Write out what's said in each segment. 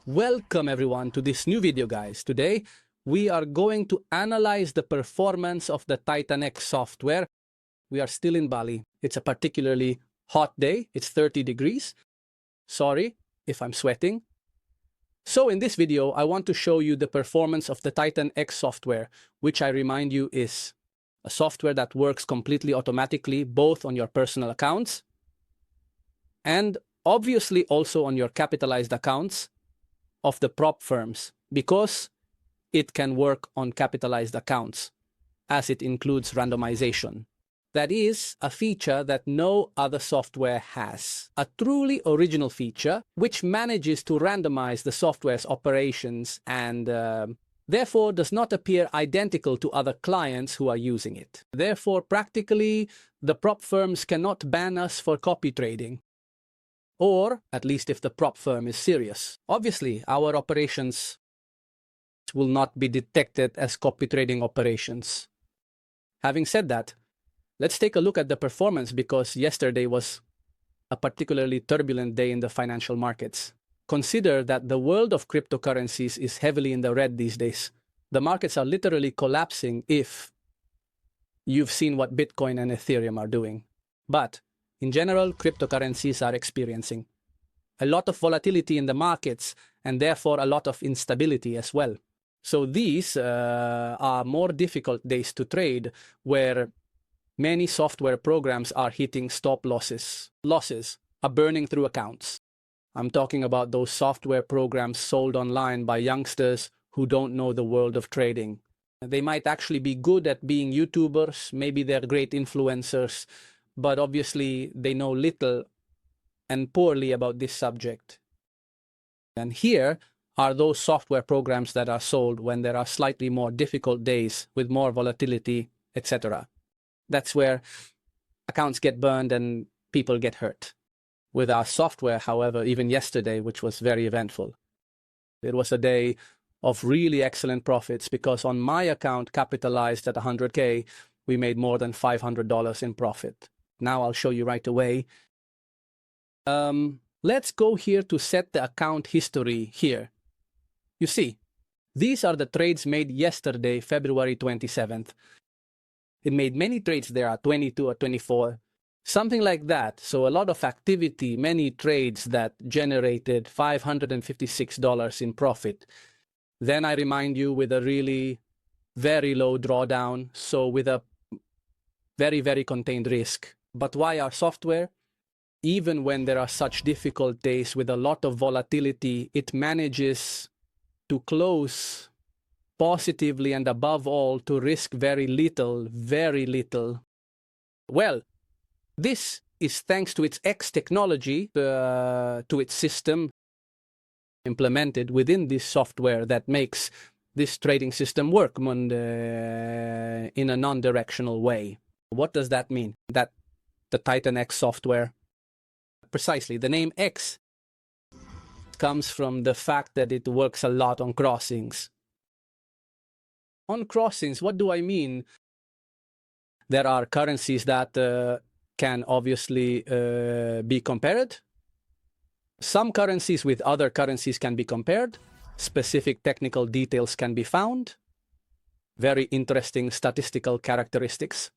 Welcome everyone to this new video, guys. Today we are going to analyze the performance of the Titany X software. We are still in Bali. It's a particularly hot day. It's 30 degrees. Sorry if I'm sweating. So in this video, I want to show you the performance of the Titany X software, which I remind you is a software that works completely automatically, both on your personal accounts and obviously also on your capitalized accounts of the prop firms, because it can work on capitalized accounts as it includes randomization. That is a feature that no other software has. A truly original feature which manages to randomize the software's operations and therefore does not appear identical to other clients who are using it. Therefore, practically, the prop firms cannot ban us for copy trading. Or, at least if the prop firm is serious. Obviously, our operations will not be detected as copy trading operations. Having said that, let's take a look at the performance, because yesterday was a particularly turbulent day in the financial markets. Consider that the world of cryptocurrencies is heavily in the red these days. The markets are literally collapsing if you've seen what Bitcoin and Ethereum are doing. But in general, cryptocurrencies are experiencing a lot of volatility in the markets and therefore a lot of instability as well. So these are more difficult days to trade, where many software programs are hitting stop losses. Losses are burning through accounts. I'm talking about those software programs sold online by youngsters who don't know the world of trading. They might actually be good at being YouTubers, maybe they're great influencers, but obviously they know little and poorly about this subject. And here are those software programs that are sold when there are slightly more difficult days with more volatility, etc. That's where accounts get burned and people get hurt. With our software, however, even yesterday, which was very eventful, it was a day of really excellent profits, because on my account capitalized at 100K, we made more than $500 in profit. Now I'll show you right away. Let's go here to set the account history here. You see, these are the trades made yesterday, February 27th. It made many trades there at 22 or 24, something like that. So a lot of activity, many trades that generated $556 in profit. Then I remind you, with a really very low drawdown, so with a very, very contained risk. But why our software? Even when there are such difficult days with a lot of volatility, it manages to close positively, and above all, to risk very little, very little. Well, this is thanks to its X technology, to its system implemented within this software that makes this trading system work in a non-directional way. What does that mean? That the Titany X software, precisely, the name X comes from the fact that it works a lot on crossings. On crossings, what do I mean? There are currencies that can obviously be compared. Some currencies with other currencies can be compared. Specific technical details can be found. Very interesting statistical characteristics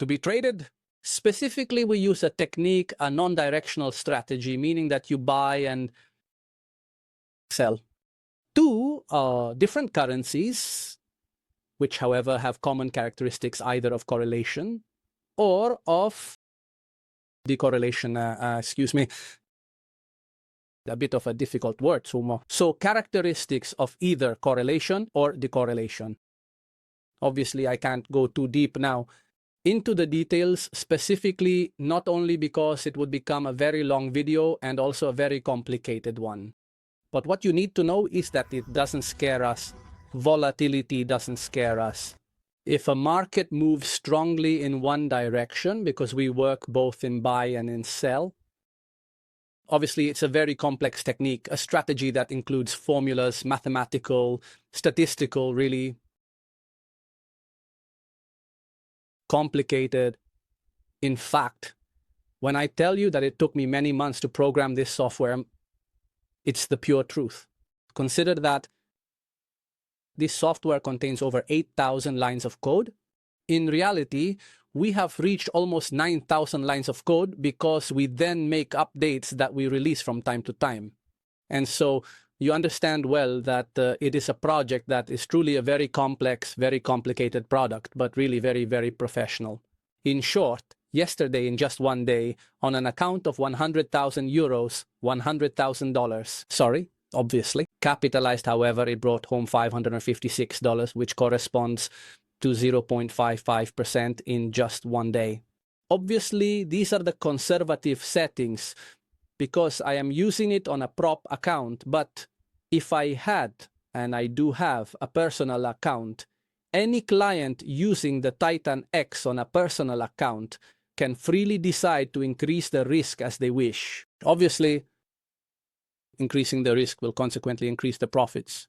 to be traded. Specifically, we use a technique, a non-directional strategy, meaning that you buy and sell two different currencies, which, however, have common characteristics either of correlation or of decorrelation. Excuse me, a bit of a difficult word, sumo. So characteristics of either correlation or decorrelation. Obviously, I can't go too deep now into the details, specifically, not only because it would become a very long video and also a very complicated one. But what you need to know is that it doesn't scare us. Volatility doesn't scare us. If a market moves strongly in one direction, because we work both in buy and in sell, obviously it's a very complex technique, a strategy that includes formulas, mathematical, statistical, really complicated. In fact, when I tell you that it took me many months to program this software, It's the pure truth. Consider that this software contains over 8,000 lines of code. In reality, we have reached almost 9,000 lines of code because we then make updates that we release from time to time. And so you understand well that it is a project that is truly a very complex, very complicated product, but really very, very professional. In short, yesterday, in just one day, on an account of 100,000 euros, $100,000, sorry, obviously, capitalized, however, it brought home $556, which corresponds to 0.55% in just one day. Obviously, these are the conservative settings because I am using it on a prop account, but if I had, and I do have, a personal account, any client using the Titany X on a personal account can freely decide to increase the risk as they wish. Obviously, increasing the risk will consequently increase the profits.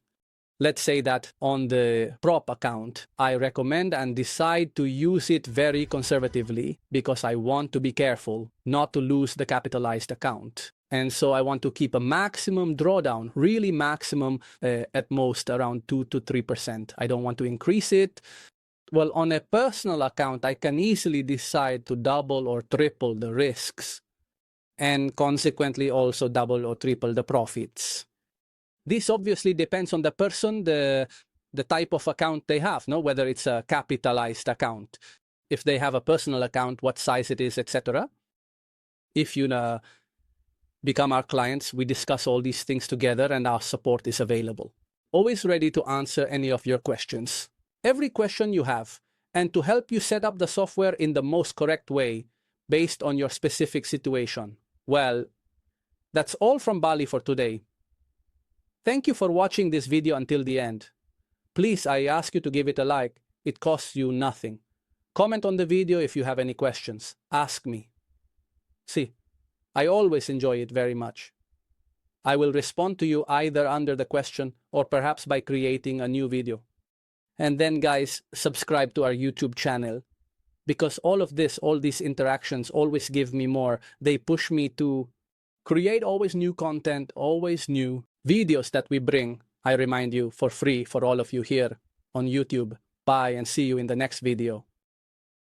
Let's say that on the prop account, I recommend and decide to use it very conservatively because I want to be careful not to lose the capitalized account. And so I want to keep a maximum drawdown, really maximum, at most around 2 to 3%. I don't want to increase it. Well, on a personal account, I can easily decide to double or triple the risks and consequently also double or triple the profits. This obviously depends on the person, the type of account they have, no? Whether it's a capitalized account, if they have a personal account, what size it is, etc. If you become our clients, we discuss all these things together and our support is available. Always ready to answer any of your questions. Every question you have, and to help you set up the software in the most correct way based on your specific situation. Well, that's all from Bali for today. Thank you for watching this video until the end. Please, I ask you to give it a like. It costs you nothing. Comment on the video if you have any questions. Ask me. See, I always enjoy it very much. I will respond to you either under the question or perhaps by creating a new video. And then guys, subscribe to our YouTube channel because all these interactions always give me more. They push me to create always new content, always new videos that we bring, I remind you, for free for all of you here on YouTube. Bye and see you in the next video.